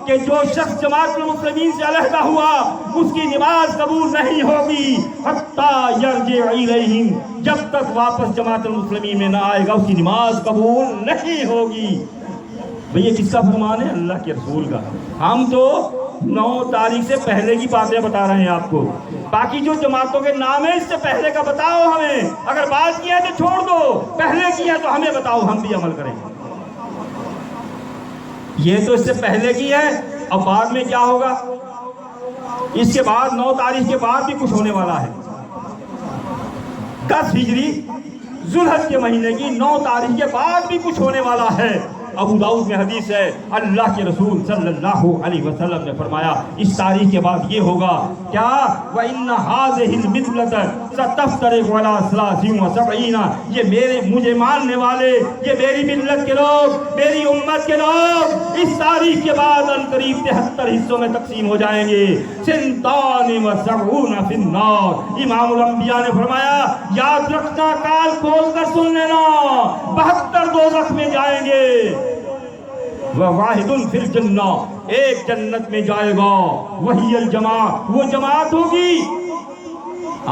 کہ جو شخص جماعت المسلمین سے علیحدہ ہوا اس کی نماز قبول نہیں ہوگی حتیٰ یرجع الیہم، جب تک واپس جماعت المسلمین میں نہ آئے گا اس کی نماز قبول نہیں ہوگی۔ بھئی یہ کس کا فرمان ہے؟ اللہ کے رسول کا۔ ہم تو 9 تاریخ سے پہلے کی باتیں بتا رہے ہیں آپ کو، باقی جو جماعتوں کے نام ہیں اس سے پہلے کا بتاؤ ہمیں، اگر بات کی ہے تو چھوڑ دو، پہلے کی ہے تو ہمیں بتاؤ، ہم بھی عمل کریں۔ یہ تو اس سے پہلے کی ہے، اب بعد میں کیا ہوگا؟ اس کے بعد 9 تاریخ کے بعد بھی کچھ ہونے والا ہے۔ 10 ہجری ذوالحجہ کے مہینے کی 9 تاریخ کے بعد بھی کچھ ہونے والا ہے۔ ابو داؤد میں حدیث ہے، اللہ کے رسول صلی اللہ علیہ وسلم نے فرمایا اس تاریخ کے بعد یہ ہوگا کیا؟ وَإِنَّ هَذِهِ الْمِلَّةَ سَتَفْتَرِقُ عَلَىٰ 73 وَسَبْعِينَ، یہ میرے مجھے ماننے والے، یہ میری ملت کے لوگ، میری امت کے لوگ اس تاریخ کے بعد عنقریب 73 حصوں میں تقسیم ہو جائیں گے۔ 72 فی النار۔ امام الانبیاء نے فرمایا یاد رکھنا، کال کھول کر سن لینا، 72 دوزخ میں جائیں گے، وواحد فی الجنہ، ایک جنت میں جائے گا، وہی الجماعت، وہ جماعت ہوگی۔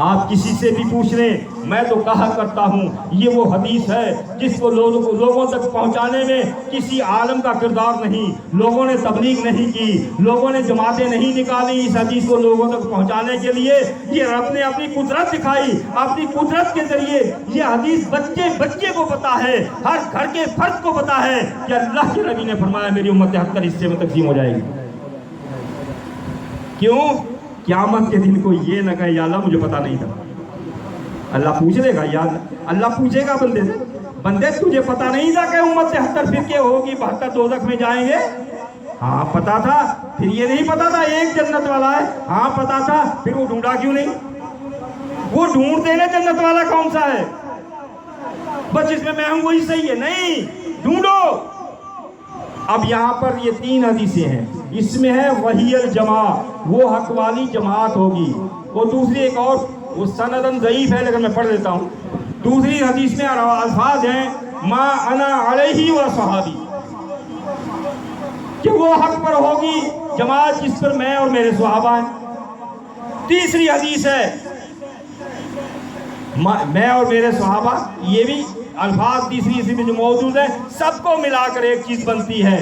آپ کسی سے بھی پوچھ لیں، میں تو کہا کرتا ہوں یہ وہ حدیث ہے جس کو لوگوں تک پہنچانے میں کسی عالم کا کردار نہیں، لوگوں نے تبلیغ نہیں کی، لوگوں نے جماعتیں نہیں نکالی اس حدیث کو لوگوں تک پہنچانے کے لیے۔ یہ رب نے اپنی قدرت دکھائی، اپنی قدرت کے ذریعے یہ حدیث بچے کو پتا ہے، ہر گھر کے فرد کو پتا ہے کہ اللہ کے نبی نے فرمایا میری امت 73 حصے میں تقسیم ہو جائے گی۔ کیوں؟ قیامت کے دن کو یہ نہ کہے یا اللہ مجھے پتا نہیں تھا۔ اللہ پوچھ لے گا، یا اللہ پوچھے گا بندے سے، بندے تجھے پتا نہیں تھا کہ امت 73 فرقے ہوگی، 72 دوزخ میں جائیں گے؟ ہاں پتا تھا۔ پھر یہ نہیں پتا تھا ایک جنت والا ہے؟ ہاں پتا تھا۔ پھر وہ ڈھونڈا کیوں نہیں؟ وہ ڈھونڈتے نا جنت والا کون سا ہے، بس جس میں ہوں وہی صحیح ہے، نہیں، ڈھونڈو۔ اب یہاں پر یہ 3 حدیثیں ہیں، اس میں ہے وہی الجماعت، وہ حق والی جماعت ہوگی، وہ دوسری ایک اور وہ سندن ضعیف ہے لیکن میں پڑھ دیتا ہوں۔ دوسری حدیث میں الفاظ ہیں ما انا علیہ و صحابی، کہ وہ حق پر ہوگی جماعت جس پر میں اور میرے صحابہ ہیں۔ تیسری حدیث ہے میں اور میرے صحابہ، یہ بھی الفاظ تیسری اسی میں جو موجود ہیں، سب کو ملا کر ایک چیز بنتی ہے۔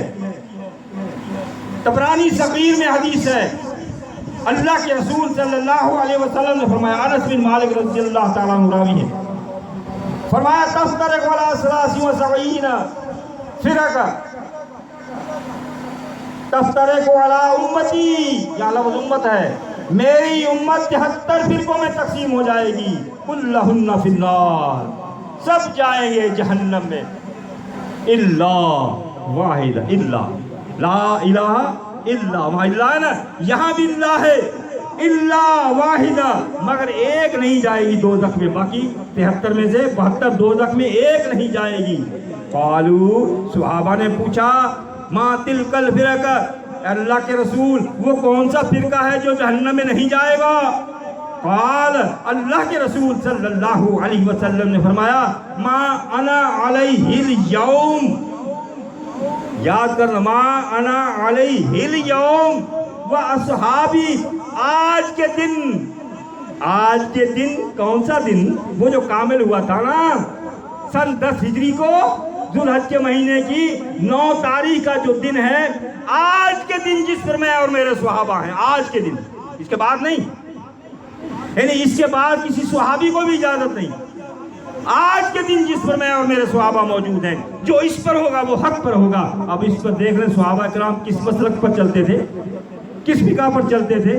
طبرانی صغیر میں حدیث ہے، اللہ کے رسول صلی اللہ علیہ وسلم نے فرمایا، انس بن مالک رضی اللہ تعالیٰ عنہ راوی ہے، فرمایا تفترق علی 73 فرقہ، تفترق علی امتی، یا لفظ امت ہے، میری امت 73 فرقوں میں تقسیم ہو جائے گی، کلہن فی النار، سب جائیں گے جہنم میں، الا واحد، الا لا الہ الا، وہاں اللہ ہے نا، یہاں بھی اللہ ہے، الا واحدہ، مگر ایک نہیں جائے گی دوزخ میں، باقی 73 میں سے 72 دوزخ میں ایک نہیں جائے گی۔ قالو، صحابہ نے پوچھا ما تلک الفرقہ، اللہ کے رسول وہ کون سا فرقہ ہے جو جہنم میں نہیں جائے گا؟ قال، اللہ کے رسول صلی اللہ علیہ وسلم نے فرمایا ما انا علیہ اليوم، یاد کرنا، ما انا علیہ اليوم و اصحابی، آج کے دن، آج کے دن کون سا دن؟ وہ جو کامل ہوا تھا نا سن 10 ہجری کو، ذوالحجہ کے مہینے کی 9 تاریخ کا جو دن ہے، آج کے دن جس پر میں اور میرے صحابہ ہیں، آج کے دن، اس کے بعد نہیں، یعنی اس کے بعد کسی صحابی کو بھی اجازت نہیں، آج کے دن جس پر میں اور میرے صحابہ موجود ہیں، جو اس پر ہوگا وہ حق پر ہوگا۔ اب اس پر دیکھ لیں صحابہ کرام کس مسلک پر چلتے تھے، کس فقہ پر چلتے تھے؟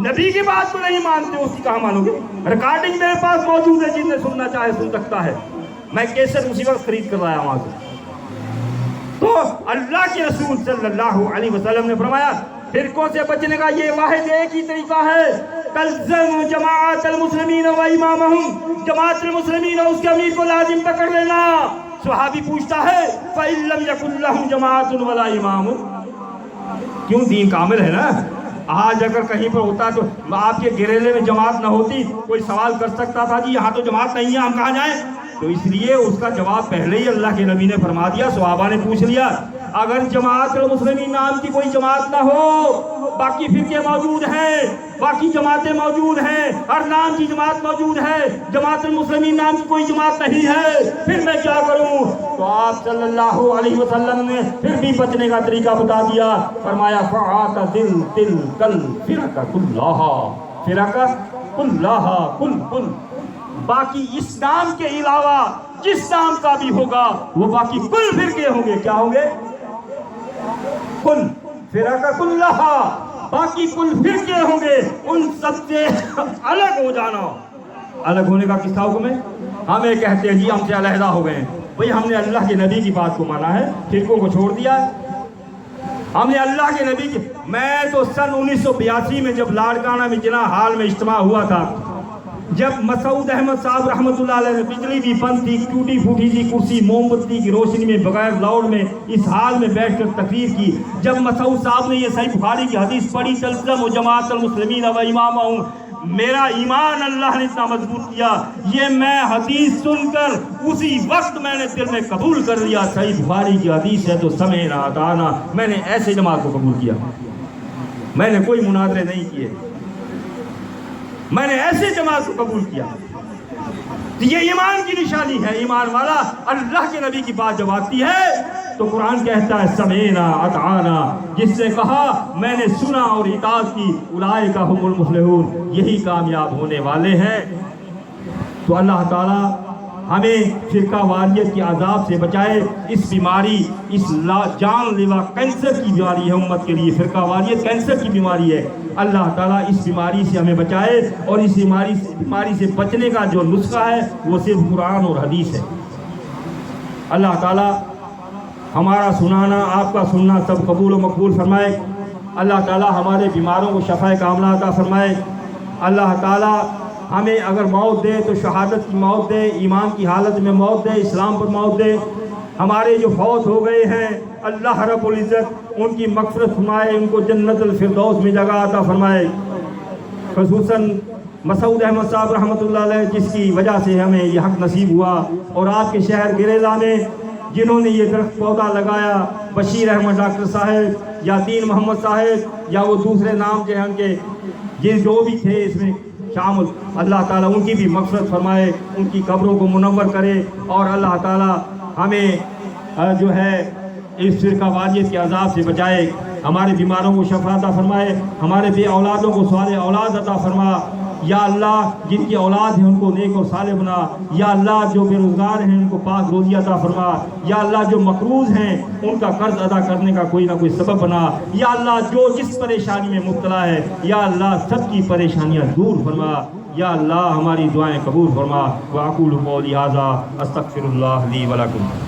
نبی کی بات کو نہیں مانتے اس کی کہاں مانو گے؟ ریکارڈنگ میرے پاس موجود ہے، جن نے سننا چاہے سن سکتا ہے، میں کیسٹ اسی وقت خرید کر لایا وہاں سے۔ تو اللہ کے رسول صلی اللہ علیہ وسلم نے فرمایا فرقوں سے بچنے کا یہ واحد ایک ہی طریقہ ہے، تلزم جماعت المسلمین و امامہم، جماعت المسلمین اور اس کے امیر کو لازم پکڑ لینا۔ صحابی پوچھتا ہے فَإِن لَمْ يَكُنْ لَهُمْ جَمَاعَةٌ وَلَا إِمَامٌ، کیوں دین کامل ہے نا۔ آج اگر کہیں پر ہوتا تو آپ کے گریلے میں جماعت نہ ہوتی، کوئی سوال کر سکتا تھا جی یہاں تو جماعت نہیں ہے، ہم کہاں جائیں؟ تو اس لیے اس کا جواب پہلے ہی اللہ کے نبی نے فرما دیا۔ صحابہ نے پوچھ لیا اگر جماعت المسلمین نام کی کوئی جماعت نہ ہو، باقی فرقے موجود ہیں، باقی جماعتیں موجود ہیں، ہر نام کی جماعت موجود ہے، جماعت المسلمین نام کی کوئی جماعت نہیں ہے، پھر میں کیا کروں؟ تو آپ صلی اللہ علیہ وسلم نے پھر بھی بچنے کا طریقہ بتا دیا، فرمایا فَاعْتَزِلْ تِلْكَ الْفِرَقَ كُلَّهَا، فرقہ کلھا، کل باقی اس نام کے علاوہ جس نام کا بھی ہوگا وہ باقی کل فرقے ہوں گے۔ کیا ہوں گے؟ کل فرقہ کلھا، باقی کل فرقے ہوں گے، ان سب سے الگ ہو جانا۔ الگ ہونے کا کس کا حکم ہے؟ ہمیں کہتے ہیں جی ہم سے علیحدہ ہو گئے، بھئی ہم نے اللہ کے نبی کی بات کو مانا ہے، فرقوں کو چھوڑ دیا ہے۔ ہم نے اللہ کے نبی کی، میں تو سن 1982 میں جب لاڑکانہ میں جناح ہال میں اجتماع ہوا تھا، جب مسعود احمد صاحب رحمۃ اللہ علیہ نے بجلی بھی بند تھی، ٹوٹی پھوٹی سی کرسی موم بتی کی روشنی میں بغیر لاؤڈ میں اس حال میں بیٹھ کر تقریر کی، جب مسعود صاحب نے یہ صحیح بخاری کی حدیث پڑھی تلزم جماعت المسلمین و امامہم، میرا ایمان اللہ نے اتنا مضبوط کیا، یہ میں حدیث سن کر اسی وقت میں نے دل میں قبول کر لیا صحیح بخاری کی حدیث ہے تو سمعنا اطعنا۔ میں نے ایسے جماعت کو قبول کیا، میں نے کوئی مناظرے نہیں کیے، میں نے ایسے جماعت کو قبول کیا۔ یہ ایمان کی نشانی ہے، ایمان والا اللہ کے نبی کی بات جب آتی ہے تو قرآن کہتا ہے سمعنا اطعنا، جس نے کہا میں نے سنا اور اطاعت کی، اولئک هم المفلحون، یہی کامیاب ہونے والے ہیں۔ تو اللہ تعالی ہمیں فرقہ واریت کے عذاب سے بچائے۔ اس بیماری، اس جان لیوا کینسر کی بیماری ہے امت کے لیے، فرقہ واریت کینسر کی بیماری ہے۔ اللہ تعالیٰ اس بیماری سے ہمیں بچائے، اور اس بیماری سے بچنے کا جو نسخہ ہے وہ صرف قرآن اور حدیث ہے۔ اللہ تعالیٰ ہمارا سنانا، آپ کا سننا سب قبول و مقبول فرمائے۔ اللہ تعالیٰ ہمارے بیماروں کو شفا کاملہ عطا فرمائے۔ اللہ تعالیٰ ہمیں اگر موت دے تو شہادت کی موت دے، ایمان کی حالت میں موت دے، اسلام پر موت دے۔ ہمارے جو فوت ہو گئے ہیں اللہ رب العزت ان کی مغفرت فرمائے، ان کو جنت الفردوس میں جگہ عطا فرمائے۔ خصوصاً مسعود احمد صاحب رحمۃ اللہ علیہ جس کی وجہ سے ہمیں یہ حق نصیب ہوا، اور آپ کے شہر گریلا میں جنہوں نے یہ درخت پودا لگایا، بشیر احمد ڈاکٹر صاحب یا دین محمد صاحب یا وہ دوسرے نام کے ان کے یہ جو بھی تھے اس میں شامل، اللہ تعالیٰ ان کی بھی مغفرت فرمائے، ان کی قبروں کو منور کرے، اور اللہ تعالیٰ ہمیں جو ہے اس فرقہ واریت کے عذاب سے بچائے، ہمارے بیماروں کو شفا عطا فرمائے، ہمارے بے اولادوں کو صالح اولاد عطا فرما۔ یا اللہ جن کی اولاد ہیں ان کو نیک اور صالح بنا، یا اللہ جو بے روزگار ہیں ان کو پاک روزی عطا فرما، یا اللہ جو مقروض ہیں ان کا قرض ادا کرنے کا کوئی نہ کوئی سبب بنا، یا اللہ جو جس پریشانی میں مبتلا ہے یا اللہ سب کی پریشانیاں دور فرما، یا اللہ ہماری دعائیں قبول فرما۔ وَأَقُولُ قَوْلِي هَذَا أَسْتَغْفِرُ اللَّهَ لِي وَلَكُمْ۔